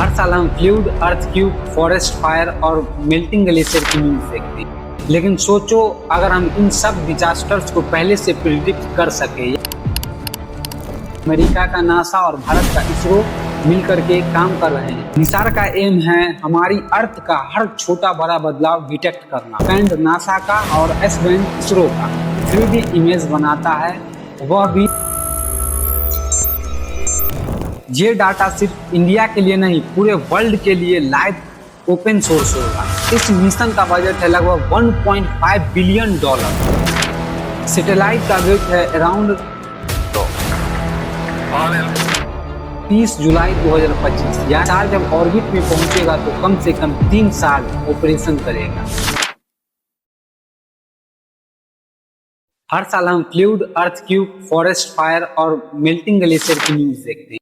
हर साल हम fluid, earthquake, forest fire और मेल्टिंग ग्लेशियर की न्यूज़ देखते हैं, लेकिन सोचो अगर हम इन सब डिजास्टर्स को पहले से प्रिडिक्ट कर सके। अमेरिका का नासा और भारत का इसरो मिलकर के काम कर रहे हैं। निसार का एम है हमारी अर्थ का हर छोटा बड़ा बदलाव डिटेक्ट करना। बैंड नासा का और एस बैंड इसरो का 3D इमेज बनाता है, वह भी ये डाटा सिर्फ इंडिया के लिए नहीं पूरे वर्ल्ड के लिए लाइव ओपन सोर्स होगा। इस मिशन का बजट है लगभग $1.5 बिलियन। सैटेलाइट का वेट है अराउंड 30 जुलाई 2025। यह चार जब ऑर्बिट में पहुंचेगा तो कम से कम 3 साल ऑपरेशन करेगा। हर साल हम फ्लूड, अर्थक्वेक, फॉरेस्ट फायर और मेल्टिंग ग्लेशियर की न्यूज़ देखते हैं।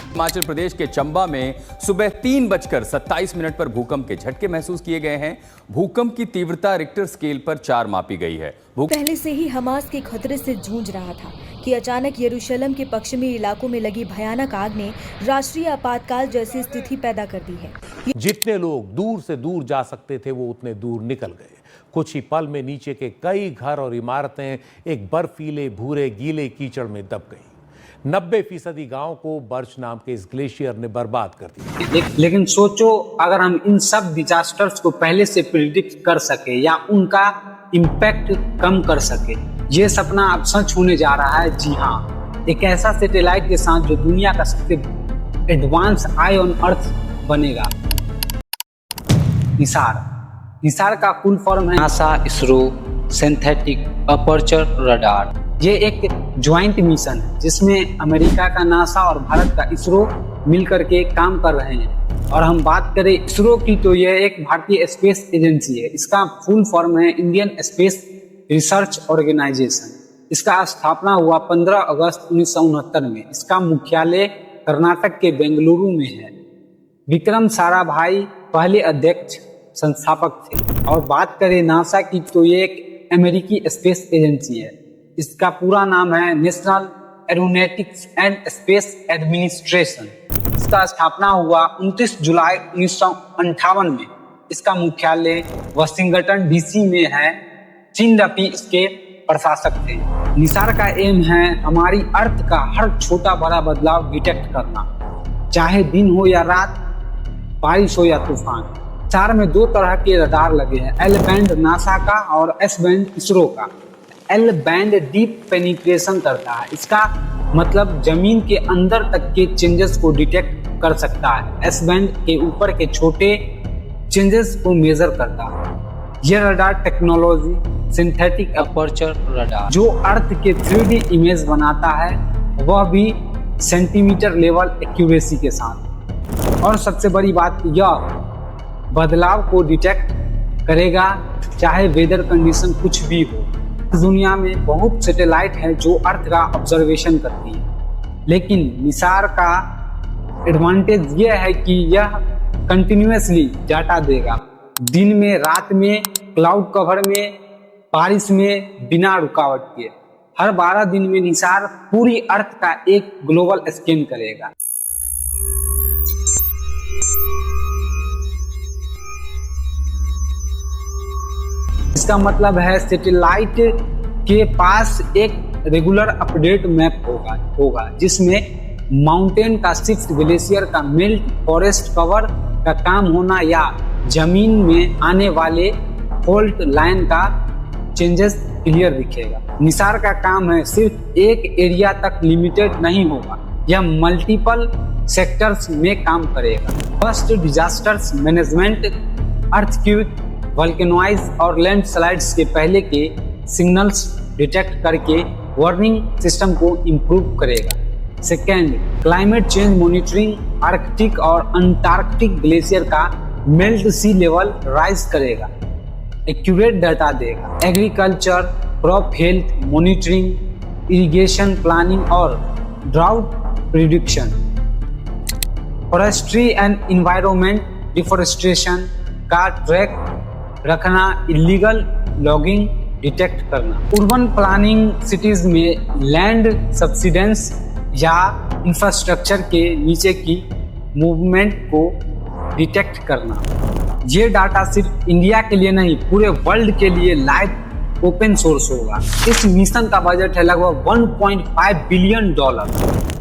हिमाचल प्रदेश के चंबा में सुबह 3:27 पर भूकंप के झटके महसूस किए गए हैं। भूकंप की तीव्रता रिक्टर स्केल पर 4 मापी गई है। पहले से ही हमास के खतरे से जूझ रहा था कि अचानक यरूशलेम के पश्चिमी इलाकों में लगी भयानक आग ने राष्ट्रीय आपातकाल जैसी स्थिति पैदा कर दी है। जितने लोग दूर से दूर जा सकते थे वो उतने दूर निकल गए। कुछ ही पल में नीचे के कई घर और इमारतें एक बर्फीले भूरे गीले कीचड़ में दब गई। 90% गांव को बर्च नाम के इस ग्लेशियर ने बर्बाद कर दिया। लेकिन सोचो अगर हम इन सब डिजास्टर्स को पहले से प्रिडिक्ट कर सके या उनका इम्पैक्ट कम कर सके। ये सपना अब सच होने जा रहा है। जी हाँ, एक ऐसा सैटेलाइट के साथ जो दुनिया का सबसे एडवांस आई ऑन अर्थ बनेगा। निसार का फुल फॉर्म है NASA ISRO synthetic aperture radar. ये एक ज्वाइंट मिशन है जिसमें अमेरिका का नासा और भारत का इसरो मिलकर के काम कर रहे हैं। और हम बात करें इसरो की तो यह एक भारतीय स्पेस एजेंसी है। इसका फुल फॉर्म है इंडियन स्पेस रिसर्च ऑर्गेनाइजेशन। इसका स्थापना हुआ 15 अगस्त 1969 में। इसका मुख्यालय कर्नाटक के बेंगलुरु में है। विक्रम साराभाई पहले अध्यक्ष संस्थापक थे। और बात करें नासा की तो ये एक अमेरिकी स्पेस एजेंसी है। इसका पूरा नाम है national aeronautics and space administration. इसका स्थापना हुआ 29 जुलाई 1958 में। इसका मुख्यालय वाशिंगटन डीसी में है। चीन रफी इसके प्रशासक थे। निसार का एम है हमारी अर्थ का हर छोटा बड़ा बदलाव डिटेक्ट करना, चाहे दिन हो या रात, बारिश हो या तूफान। चार में 2 तरह के रडार लगे हैं, एल बैंड नासा का और एस बैंड इसरो का। एल बैंड डीप पेनिट्रेशन करता है। इसका मतलब जमीन के अंदर तक के चेंजेस को डिटेक्ट कर सकता है। एस बैंड के ऊपर के छोटे चेंजेस को मेजर करता है। यह radar technology synthetic aperture radar जो अर्थ के 3D इमेज बनाता है, वह भी सेंटीमीटर लेवल एक्यूरेसी के साथ। और सबसे बड़ी बात यह बदलाव को डिटेक्ट करेगा चाहे वेदर कंडीशन कुछ भी हो। दुनिया में बहुत सैटेलाइट है जो अर्थ का ऑब्जर्वेशन करती है, लेकिन निसार का एडवांटेज यह है कि यह कंटिन्यूअसली डाटा देगा, दिन में, रात में, क्लाउड कवर में, बारिश में, बिना रुकावट के। हर 12 दिन में निसार पूरी अर्थ का एक ग्लोबल स्कैन करेगा। इसका मतलब है सैटेलाइट के पास एक रेगुलर अपडेट मैप होगा जिसमें माउंटेन का शिफ्ट, ग्लेशियर का मेल्ट, फॉरेस्ट कवर का काम होना या जमीन में आने वाले फॉल्ट लाइन का चेंजेस क्लियर दिखेगा। निसार का काम है सिर्फ एक एरिया तक लिमिटेड नहीं होगा, यह मल्टीपल सेक्टर्स में काम करेगा। First disasters management, earthquake, volcanoes और लैंडस्लाइड्स के पहले के सिग्नल्स डिटेक्ट करके वार्निंग सिस्टम को इम्प्रूव करेगा। Second, climate change monitoring, Arctic और अंटार्कटिक ग्लेशियर का मेल्ट सी लेवल राइज करेगा, एक्यूरेट डाटा देगा। Agriculture, crop health monitoring, irrigation planning और drought prediction. Forestry and environment deforestation का ट्रैक रखना, इलीगल लॉगिंग डिटेक्ट करना। अर्बन प्लानिंग, सिटीज में land subsidence या इंफ्रास्ट्रक्चर के नीचे की मूवमेंट को डिटेक्ट करना। ये डाटा सिर्फ इंडिया के लिए नहीं, पूरे वर्ल्ड के लिए लाइव ओपन सोर्स होगा। इस मिशन का बजट है लगभग $1.5 बिलियन।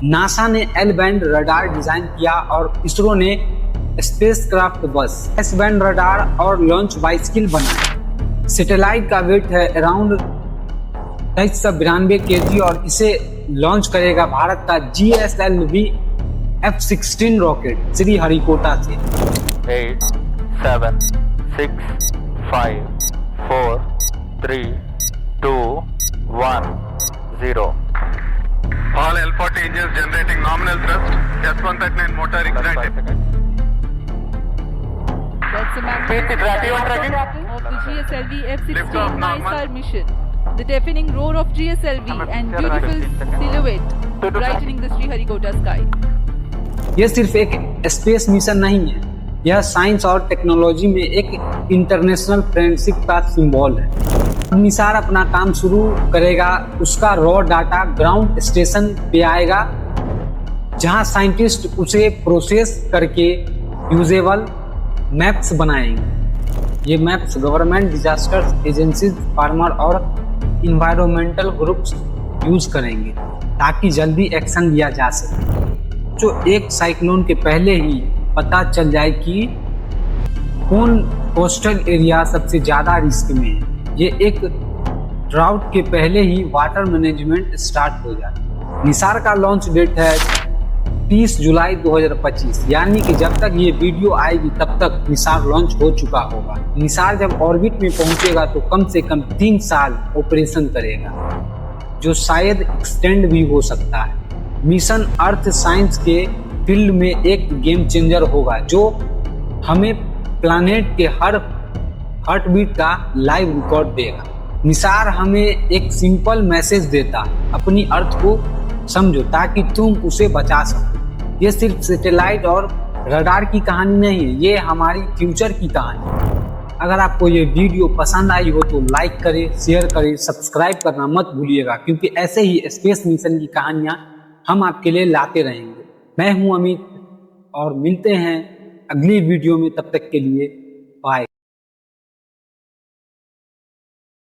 नासा ने एल बैंड रडार डिजाइन किया और इसरो ने स्पेसक्राफ्ट बस, एस बैंड रडार और लॉन्च बाइसिकल बनाए। सैटेलाइट का वेट है अराउंड 2392 kg और इसे लॉन्च करेगा भारत का GSLV F-16 रॉकेट श्रीहरिकोटा से। 8 7 6 5 4 3 2 1 0 All L40 engines generating nominal thrust. S139 motor ignited. That's a magnificent of the GSLV F-16 NISAR mission. The deafening roar of GSLV and beautiful silhouette brightening the Sriharikota sky. यह सिर्फ एक space mission नहीं है, यह science और technology में एक international friendship का सिंबल है। निसार अपना काम शुरू करेगा, उसका रॉ डाटा ग्राउंड स्टेशन पे आएगा, जहां साइंटिस्ट उसे प्रोसेस करके यूजेबल मैप्स बनाएंगे। ये maps government, disaster agencies, farmer और इन्वायरमेंटल ग्रुप्स यूज करेंगे ताकि जल्दी एक्शन लिया जा सके। जो एक साइक्लोन के पहले ही पता चल जाए कि कौन कोस्टल एरिया सबसे ज़्यादा रिस्क में है। ये एक ड्राउट के पहले ही वाटर मैनेजमेंट स्टार्ट हो जाए। निसार का लॉन्च डेट है 30 जुलाई 2025, यानी कि जब तक ये वीडियो आएगी तब तक निसार लॉन्च हो चुका होगा। निसार जब ऑर्बिट में पहुंचेगा तो कम से कम 3 साल ऑपरेशन करेगा, जो शायद एक्सटेंड भी हो सकता है। मिशन अर्थ साइंस के फील्ड में एक गेम चेंजर होगा, जो हमें प्लैनेट के हर हार्टबीट का लाइव रिकॉर्ड देगा। निसार हमें एक सिंपल मैसेज देता, अपनी अर्थ को समझो ताकि तुम उसे बचा सको। ये सिर्फ सैटेलाइट और रडार की कहानी नहीं है, ये हमारी फ्यूचर की कहानी है। अगर आपको ये वीडियो पसंद आई हो तो लाइक करें, शेयर करें, सब्सक्राइब करना मत भूलिएगा, क्योंकि ऐसे ही स्पेस मिशन की कहानियाँ हम आपके लिए लाते रहेंगे। मैं हूँ अमित और मिलते हैं अगली वीडियो में, तब तक के लिए